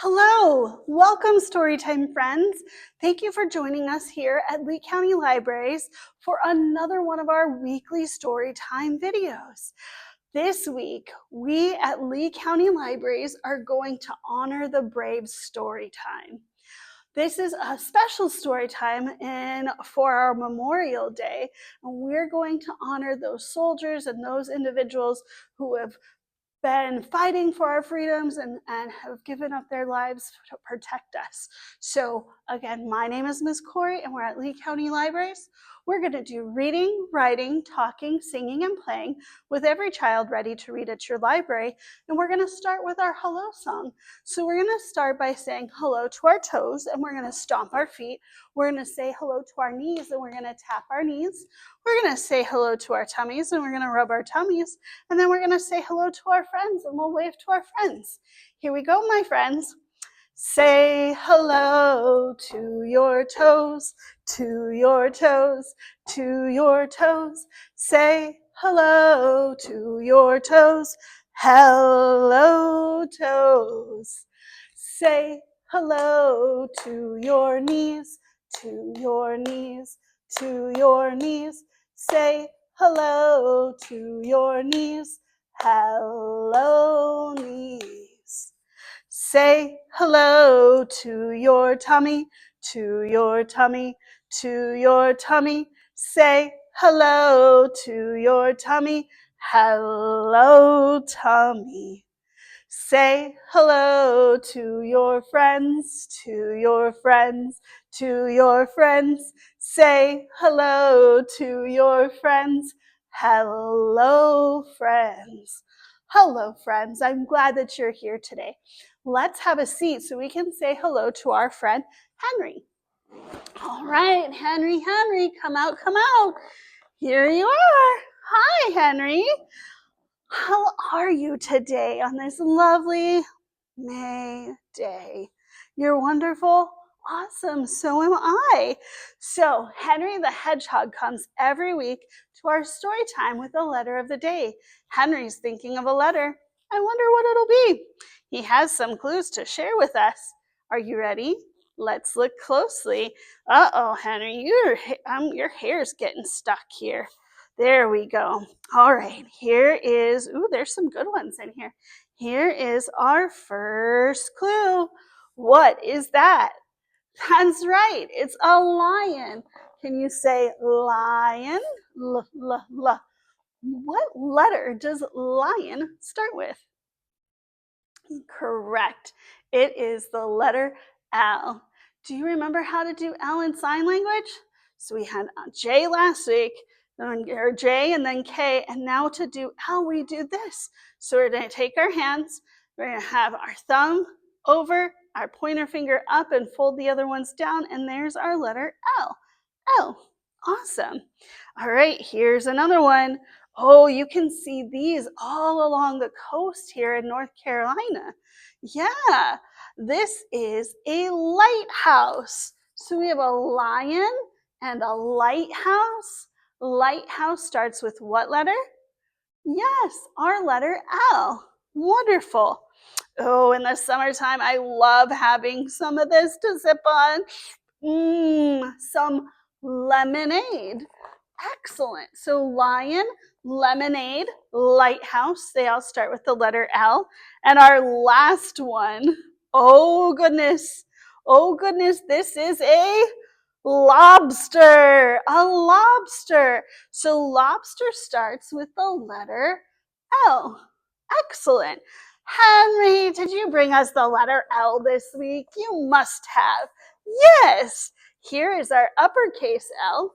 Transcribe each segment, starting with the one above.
Hello, welcome Storytime friends. Thank you for joining us here at Lee County Libraries for another one of our weekly Storytime videos. This week, we at Lee County Libraries are going to honor the brave Storytime. This is a special story time for our Memorial Day, and we're going to honor those soldiers and those individuals who have been fighting for our freedoms and have given up their lives to protect us. So again, my name is Ms. Corrie, and we're at Lee County Libraries. We're going to do reading, writing, talking, singing, and playing with every child ready to read at your library. And we're going to start with our hello song. So we're going to start by saying hello to our toes, and we're going to stomp our feet. We're going to say hello to our knees, and we're going to tap our knees. We're going to say hello to our tummies, and we're going to rub our tummies. And then we're going to say hello to our friends, and we'll wave to our friends. Here we go, my friends. Say hello to your toes, to your toes, to your toes. Say hello to your toes. Hello, toes. Say hello to your knees, to your knees, to your knees. Say hello to your knees. Hello, knees. Say hello to your tummy, to your tummy, to your tummy. Say hello to your tummy. Hello, tummy. Say hello to your friends, to your friends, to your friends. Say hello to your friends. Hello, friends. Hello, friends. I'm glad that you're here today. Let's have a seat so we can say hello to our friend, Henry. All right, Henry, come out, come out. Here you are. Hi, Henry. How are you today on this lovely May day? You're wonderful? Awesome, so am I. So Henry the Hedgehog comes every week to our story time with a letter of the day. Henry's thinking of a letter. I wonder what it'll be. He has some clues to share with us. Are you ready? Let's look closely. Uh-oh, Henry, your hair's getting stuck here. There we go. All right, here is, there's some good ones in here. Here is our first clue. What is that? That's right, it's a lion. Can you say lion? L. What letter does lion start with? Correct. It is the letter L. Do you remember how to do L in sign language? So we had J last week, or J and then K, and now to do L, we do this. So we're going to take our hands, we're going to have our thumb over, our pointer finger up, and fold the other ones down, and there's our letter L. L. Awesome. All right, here's another one. Oh, you can see these all along the coast here in North Carolina. Yeah, this is a lighthouse. So we have a lion and a lighthouse. Lighthouse starts with what letter? Yes, our letter L. Wonderful. Oh, in the summertime, I love having some of this to sip on. Some lemonade. Excellent. So lion, lemonade, lighthouse, they all start with the letter L. And our last one, oh goodness, this is a lobster, a lobster. So lobster starts with the letter L. Excellent. Henry, did you bring us the letter L this week? You must have. Yes. Here is our uppercase L,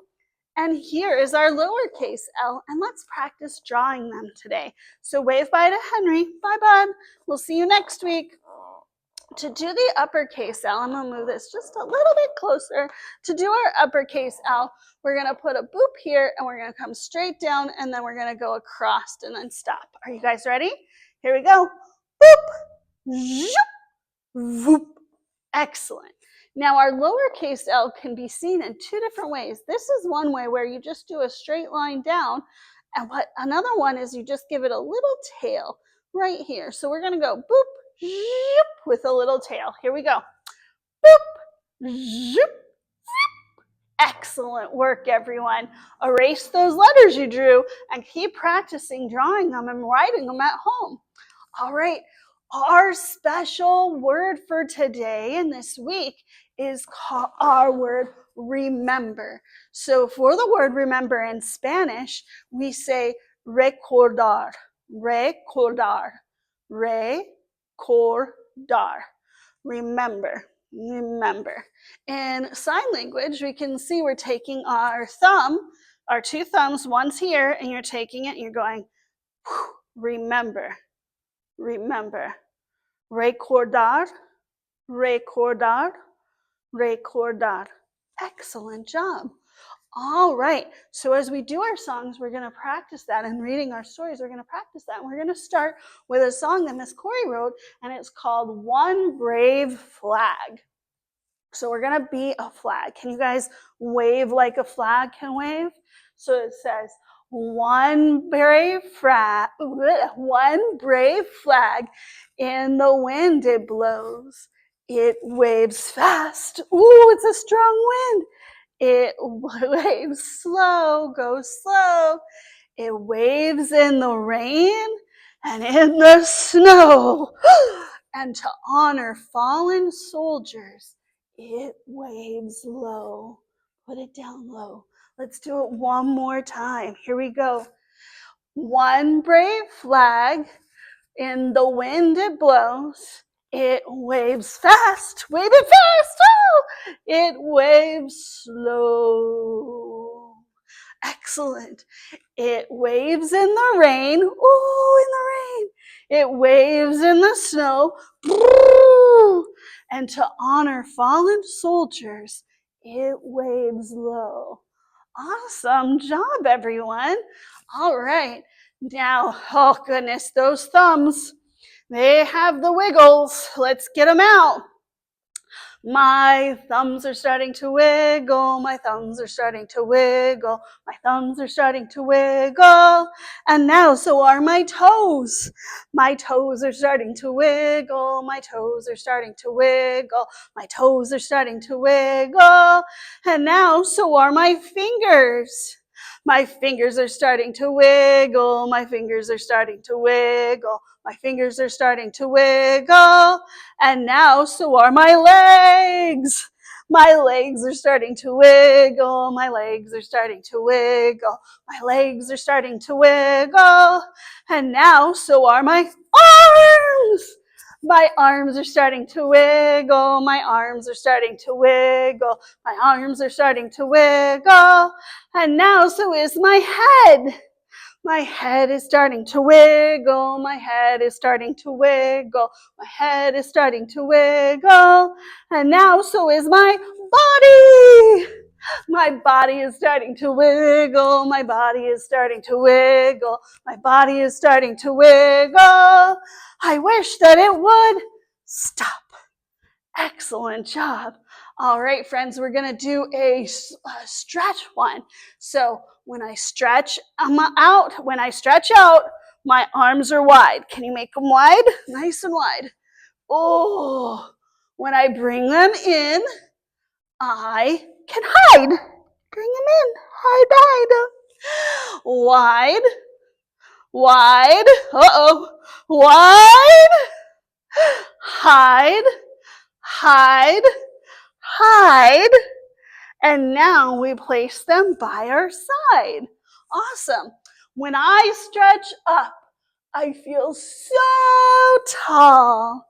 and here is our lowercase L, and let's practice drawing them today. So wave bye to Henry. Bye, bud. We'll see you next week. To do the uppercase L, I'm going to move this just a little bit closer. To do our uppercase L, we're going to put a boop here, and we're going to come straight down, and then we're going to go across and then stop. Are you guys ready? Here we go. Boop, zoop, voop. Excellent. Now our lowercase L can be seen in two different ways. This is one way where you just do a straight line down, and another one is you just give it a little tail right here. So we're going to go boop, zip, with a little tail. Here we go. Boop, zip. Excellent work, everyone. Erase those letters you drew and keep practicing drawing them and writing them at home. All right, our special word for today and this week is our word remember. So for the word remember in Spanish, we say recordar, recordar, recordar, remember. Remember. In sign language, we can see we're taking our thumb, our two thumbs, one's here, and you're taking it and you're going, remember, remember. Recordar, recordar, recordar. Excellent job. All right, so as we do our songs, we're going to practice that, and reading our stories, we're going to practice that. And we're going to start with a song that Miss Corrie wrote, and it's called One Brave Flag. So we're going to be a flag. Can you guys wave like a flag can wave? So it says, one brave flag, in the wind it blows. It waves fast. Ooh, it's a strong wind. It waves slow, goes slow. It waves in the rain and in the snow. And to honor fallen soldiers, it waves low. Put it down low. Let's do it one more time. Here we go. One brave flag, in the wind it blows. It waves fast. Wave it fast. Oh! It waves slow. Excellent. It waves in the rain. Ooh, in the rain. It waves in the snow. And to honor fallen soldiers, it waves low. Awesome job, everyone. All right. Now, oh goodness, those thumbs, they have the wiggles. Let's get them out. My thumbs are starting to wiggle, my thumbs are starting to wiggle, my thumbs are starting to wiggle, and now so are my toes. My toes are starting to wiggle, my toes are starting to wiggle, my toes are starting to wiggle, and now so are my fingers. My fingers are starting to wiggle, my fingers are starting to wiggle, my fingers are starting to wiggle, and now so are my legs. My legs are starting to wiggle, my legs are starting to wiggle, my legs are starting to wiggle, and now so are my arms. My arms are starting to wiggle, my arms are starting to wiggle, my arms are starting to wiggle, and now so is my head. My head is starting to wiggle, my head is starting to wiggle, my head is starting to wiggle, and now so is my body. My body is starting to wiggle, my body is starting to wiggle, my body is starting to wiggle. I wish that it would stop. Excellent job. All right, friends, we're going to do a stretch one. So when I stretch out, my arms are wide. Can you make them wide? Nice and wide. Oh, when I bring them in, I can hide. Bring them in. Hide. Wide. Wide. Uh-oh. Wide. Hide. Hide. Hide. And now we place them by our side. Awesome. When I stretch up, I feel so tall.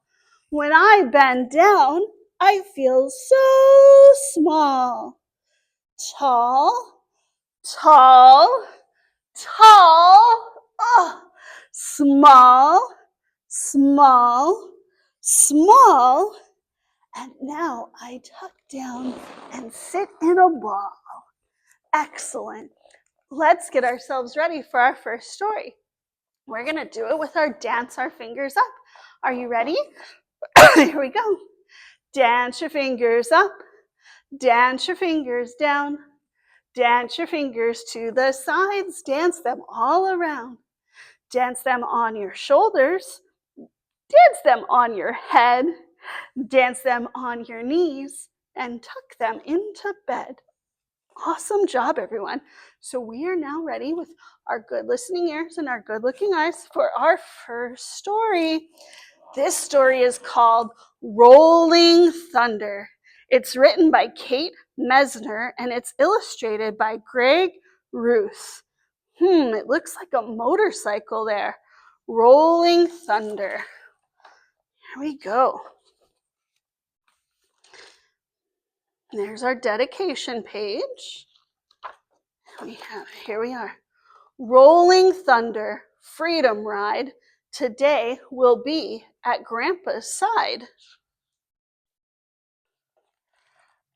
When I bend down, I feel so small. Tall, tall, tall. Oh, small, small, small. And now I tuck down and sit in a ball. Excellent. Let's get ourselves ready for our first story. We're going to do it with our dance our fingers up. Are you ready? Here we go. Dance your fingers up. Dance your fingers down. Dance your fingers to the sides. Dance them all around. Dance them on your shoulders. Dance them on your head, dance them on your knees, and tuck them into bed. Awesome job, everyone. So we are now ready with our good listening ears and our good looking eyes for our first story. This story is called Rolling Thunder. It's written by Kate Messner and it's illustrated by Ruth. It looks like a motorcycle there. Rolling Thunder. Here we go. There's our dedication page. Here we are. Rolling Thunder, Freedom Ride. Today we'll be at Grandpa's side.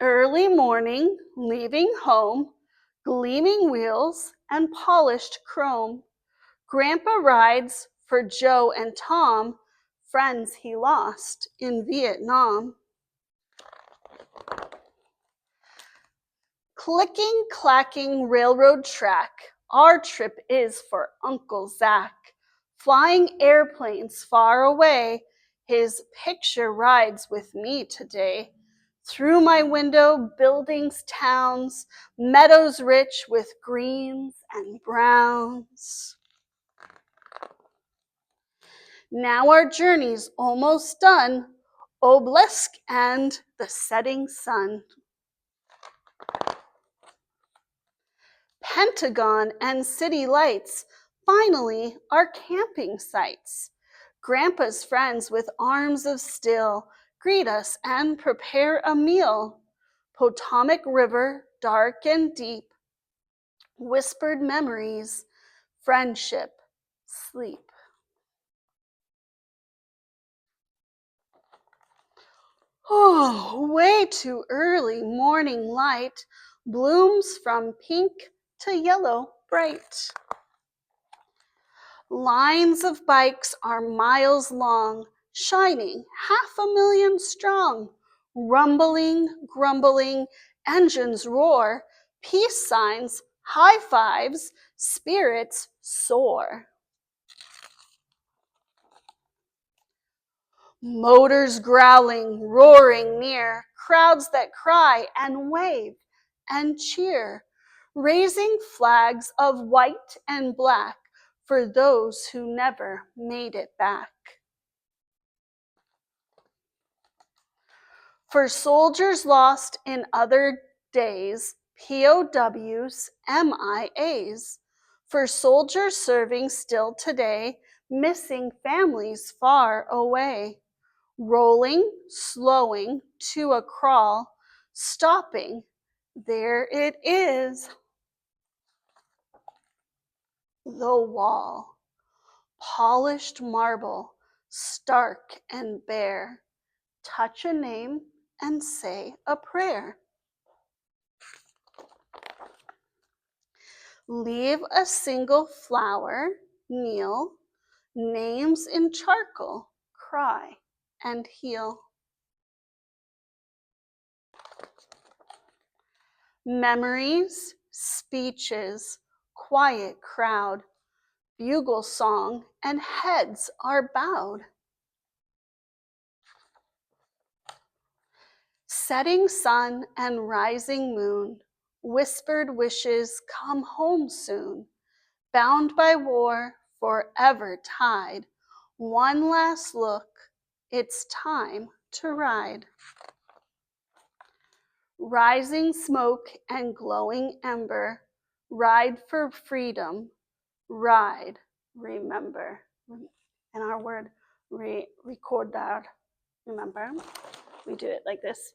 Early morning, leaving home, gleaming wheels and polished chrome. Grandpa rides for Joe and Tom, friends he lost in Vietnam. Clicking, clacking railroad track, our trip is for Uncle Zach. Flying airplanes far away, his picture rides with me today. Through my window, buildings, towns, meadows rich with greens and browns. Now our journey's almost done, Obelisk and the setting sun. Pentagon and city lights, finally our camping sites. Grandpa's friends with arms of steel greet us and prepare a meal. Potomac River, dark and deep, whispered memories, friendship, sleep. Oh, way too early morning light blooms from pink to yellow bright. Lines of bikes are miles long, shining 500,000 strong. Rumbling, grumbling, engines roar, peace signs, high fives, spirits soar. Motors growling, roaring near, crowds that cry and wave and cheer, raising flags of white and black for those who never made it back. For soldiers lost in other days, POWs, MIAs. For soldiers serving still today, missing families far away. Rolling, slowing to a crawl, stopping, there it is, the wall. Polished marble, stark and bare. Touch a name and say a prayer. Leave a single flower, kneel, names in charcoal, cry and heal. Memories, speeches, quiet crowd, bugle song and heads are bowed. Setting sun and rising moon, whispered wishes come home soon. Bound by war, forever tied. One last look, it's time to ride. Rising smoke and glowing ember, ride for freedom, ride, remember. And our word, recordar, remember. We do it like this,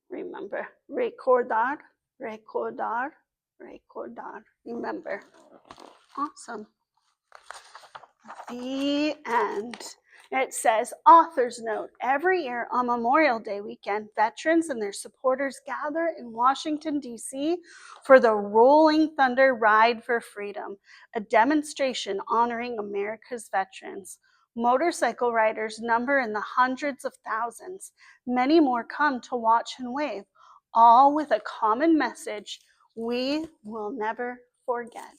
remember. Recordar, recordar, recordar, remember. Awesome. The end. It says, author's note, every year on Memorial Day weekend, veterans and their supporters gather in Washington, D.C. for the Rolling Thunder Ride for Freedom, a demonstration honoring America's veterans. Motorcycle riders number in the hundreds of thousands. Many more come to watch and wave, all with a common message: we will never forget.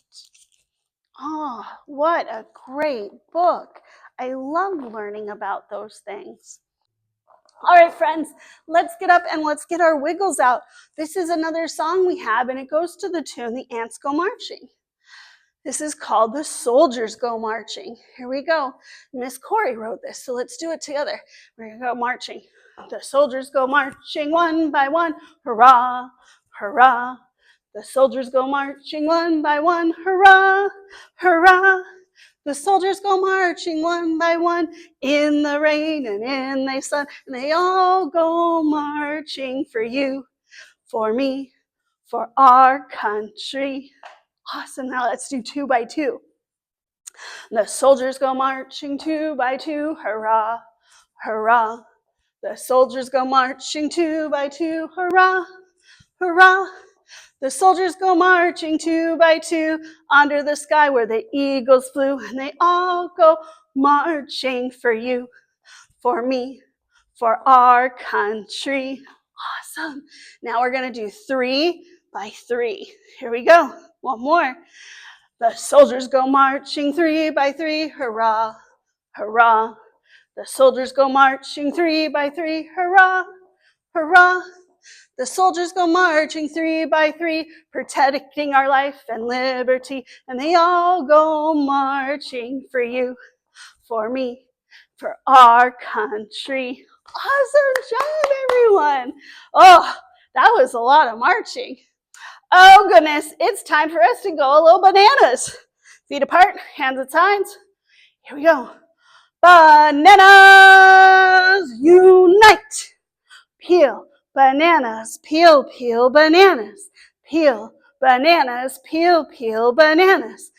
Oh, what a great book. I love learning about those things. All right, friends, let's get up and let's get our wiggles out. This is another song we have, and it goes to the tune, The Ants Go Marching. This is called The Soldiers Go Marching. Here we go. Miss Corrie wrote this, so let's do it together. We're going to go marching. The soldiers go marching one by one, hurrah, hurrah. The soldiers go marching one by one, hurrah, hurrah. The soldiers go marching one by one in the rain and in the sun, and they all go marching for you, for me, for our country. Awesome. Now let's do 2 by 2. The soldiers go marching 2 by 2, hurrah, hurrah. The soldiers go marching 2 by 2, hurrah, hurrah. The soldiers go marching 2 by 2 under the sky where the eagles flew, and they all go marching for you, for me, for our country. Awesome. Now we're going to do 3 by 3. Here we go. One more. The soldiers go marching 3 by 3, hurrah, hurrah. The soldiers go marching 3 by 3, hurrah, hurrah. The soldiers go marching 3 by 3, protecting our life and liberty, and they all go marching for you, for me, for our country. Awesome job, everyone. Oh, that was a lot of marching. Oh, goodness, it's time for us to go a little bananas. Feet apart, hands at sides. Here we go. Bananas unite. Peel bananas, peel, peel bananas. Peel bananas, peel, peel bananas.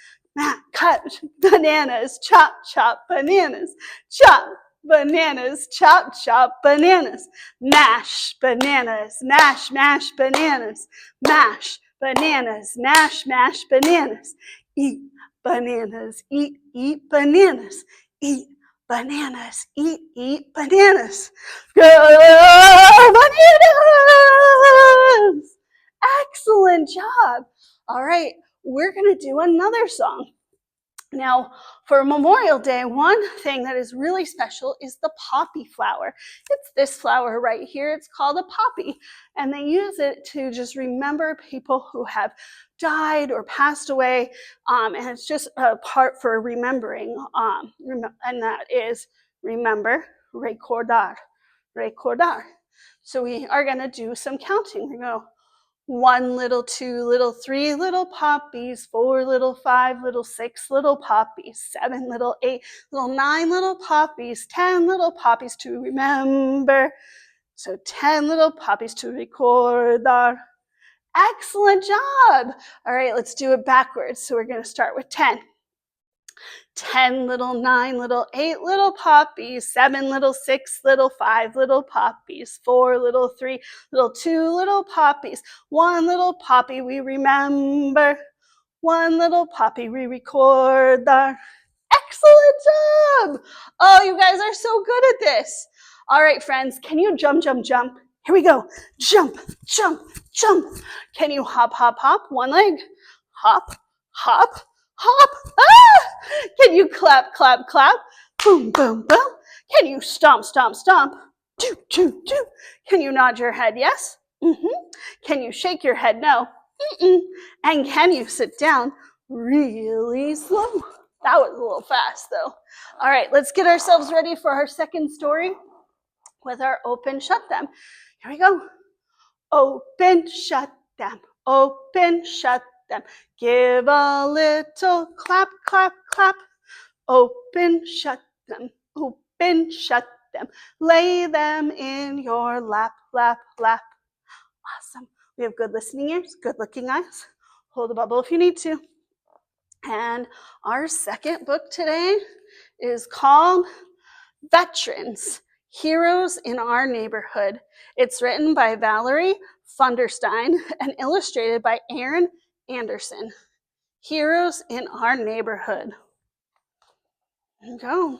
Cut bananas, chop, chop bananas. Chop bananas, chop, chop bananas. Mash bananas, mash, mash bananas. Mash bananas, mash, mash bananas. Eat bananas, eat bananas. Eat bananas, eat bananas. Go bananas! Excellent job. All right, we're going to do another song. Now, for Memorial Day, one thing that is really special is the poppy flower. It's this flower right here. It's called a poppy, and they use it to just remember people who have died or passed away, and it's just a part for remembering, and that is remember, recordar, recordar. So we are going to do some counting. We go 1 little, 2 little, 3 little poppies, 4 little, 5 little, 6 little poppies, 7 little, 8 little, 9 little poppies, 10 little poppies to remember. So 10 little poppies to recordar. Excellent job. All right, let's do it backwards. So we're going to start with 10. 10 little, 9 little, 8 little poppies, 7 little, 6 little, 5 little poppies, 4 little, 3 little, 2 little poppies, 1 little poppy we remember, 1 little poppy we record. Excellent job. Oh, you guys are so good at this. All right, friends, can you jump, jump, jump? Here we go. Jump, jump, jump. Can you hop, hop, hop? One leg. Hop, hop, hop. Ah! Can you clap, clap, clap? Boom, boom, boom. Can you stomp, stomp, stomp? Choo, choo, choo. Can you nod your head? Yes. Can you shake your head? No. And can you sit down really slow? That was a little fast, though. All right, let's get ourselves ready for our second story with our open, shut them. Here we go. Open, shut them. Open, shut them. Give a little clap, clap, clap. Open, shut them. Open, shut them. Lay them in your lap, lap, lap. Awesome. We have good listening ears, good looking eyes. Hold the bubble if you need to. And our second book today is called Veterans, Heroes in Our Neighborhood. It's written by Valerie Pfundstein and illustrated by Aaron Anderson. Heroes in Our Neighborhood. There you go.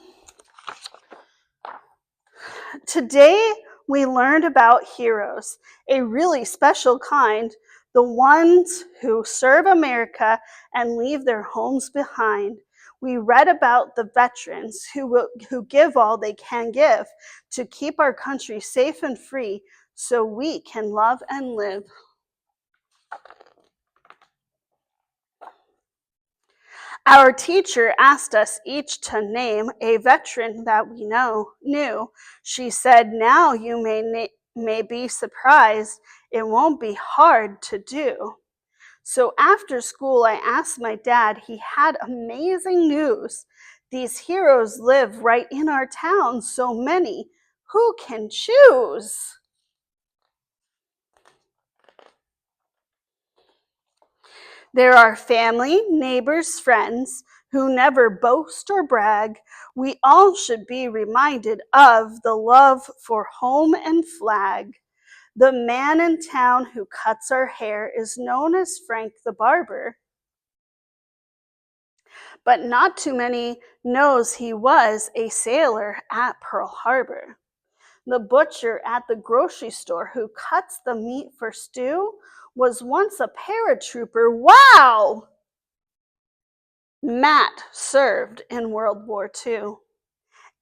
Today we learned about heroes, a really special kind, the ones who serve America and leave their homes behind. We read about the veterans who give all they can give to keep our country safe and free so we can love and live. Our teacher asked us each to name a veteran that we knew. She said, now you may be surprised. It won't be hard to do. So after school, I asked my dad. He had amazing news. These heroes live right in our town, so many. Who can choose? There are family, neighbors, friends who never boast or brag. We all should be reminded of the love for home and flag. The man in town who cuts our hair is known as Frank the Barber. But not too many knows he was a sailor at Pearl Harbor. The butcher at the grocery store who cuts the meat for stew was once a paratrooper. Wow! Matt served in World War II.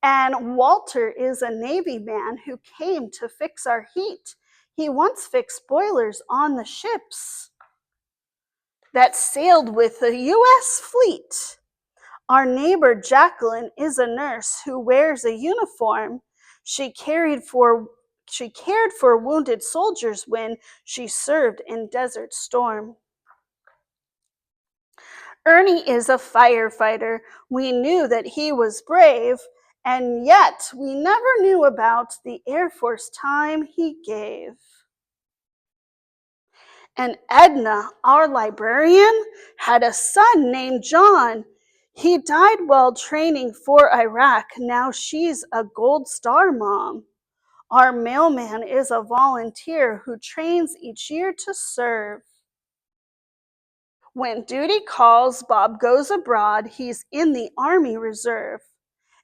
And Walter is a Navy man who came to fix our heat. He once fixed boilers on the ships that sailed with the U.S. fleet. Our neighbor Jacqueline is a nurse who wears a uniform. She cared for wounded soldiers when she served in Desert Storm. Ernie is a firefighter. We knew that he was brave, and yet we never knew about the Air Force time he gave. And Edna, our librarian, had a son named John. He died while training for Iraq. Now she's a Gold Star mom. Our mailman is a volunteer who trains each year to serve. When duty calls, Bob goes abroad. He's in the Army Reserve.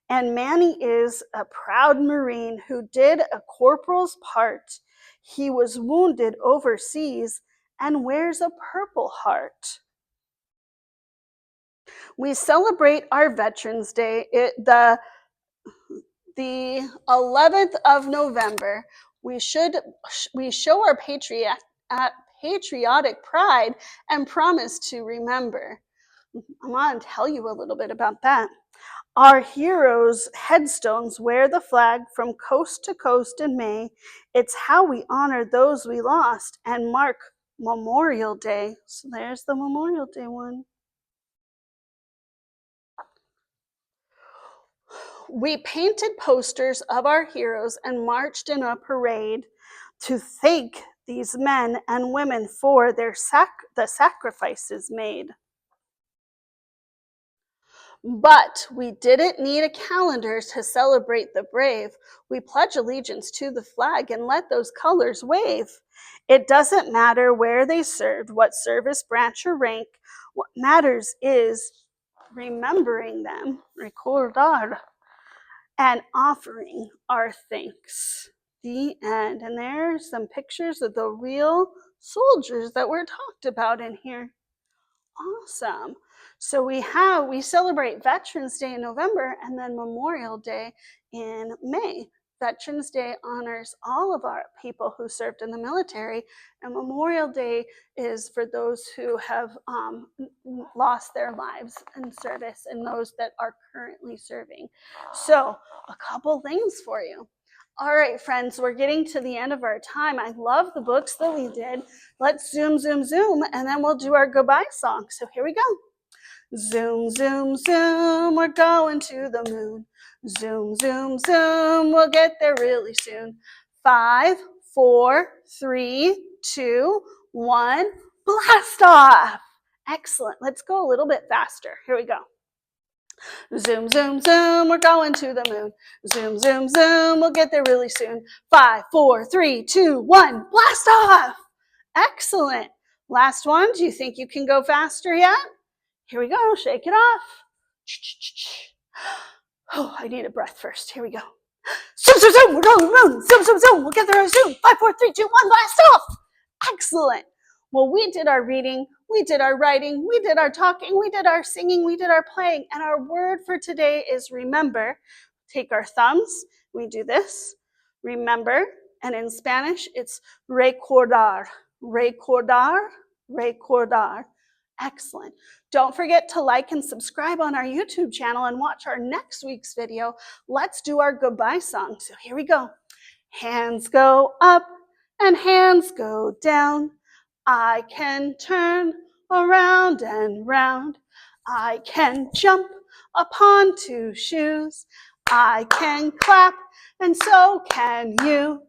And Manny is a proud Marine who did a corporal's part. He was wounded overseas and wears a Purple Heart. We celebrate our Veterans Day, the 11th of November. We show our patriotic pride and promise to remember. I want to tell you a little bit about that. Our heroes' headstones wear the flag from coast to coast in May. It's how we honor those we lost and mark Memorial Day. So there's the Memorial Day one. We painted posters of our heroes and marched in a parade to thank these men and women for the sacrifices made. But we didn't need a calendar to celebrate the brave. We pledge allegiance to the flag and let those colors wave. It doesn't matter where they served, what service branch or rank. What matters is remembering them, recordar, and offering our thanks. The end. And there's some pictures of the real soldiers that were talked about in here. Awesome. So we celebrate Veterans Day in November and then Memorial Day in May. Veterans Day honors all of our people who served in the military, and Memorial Day is for those who have lost their lives in service and those that are currently serving. So a couple things for you. All right, friends, we're getting to the end of our time. I love the books that we did. Let's zoom, zoom, zoom, and then we'll do our goodbye song. So here we go. Zoom, zoom, zoom, we're going to the moon. Zoom, zoom, zoom, we'll get there really soon. 5, 4, 3, 2, 1, blast off. Excellent. Let's go a little bit faster. Here we go. Zoom, zoom, zoom, we're going to the moon. Zoom, zoom, zoom, we'll get there really soon. 5, 4, 3, 2, 1, blast off. Excellent. Last one. Do you think you can go faster yet? Here we go. Shake it off. Oh, I need a breath first. Here we go. Zoom, zoom, zoom, we're going to the moon. Zoom, zoom, zoom, we'll get there really soon. 5, 4, 3, 2, 1, blast off. Excellent. Well, we did our reading. we did our writing, we did our talking, we did our singing, we did our playing. And our word for today is remember. Take our thumbs, we do this, remember. And in Spanish, it's recordar, recordar, recordar. Excellent. Don't forget to like and subscribe on our YouTube channel and watch our next week's video. Let's do our goodbye song. So here we go. Hands go up and hands go down. I can turn around and round. I can jump upon two shoes. I can clap and so can you.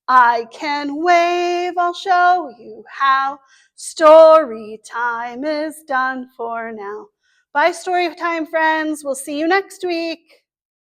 I can wave, I'll show you how. Story time is done for now. Bye, story time friends. We'll see you next week.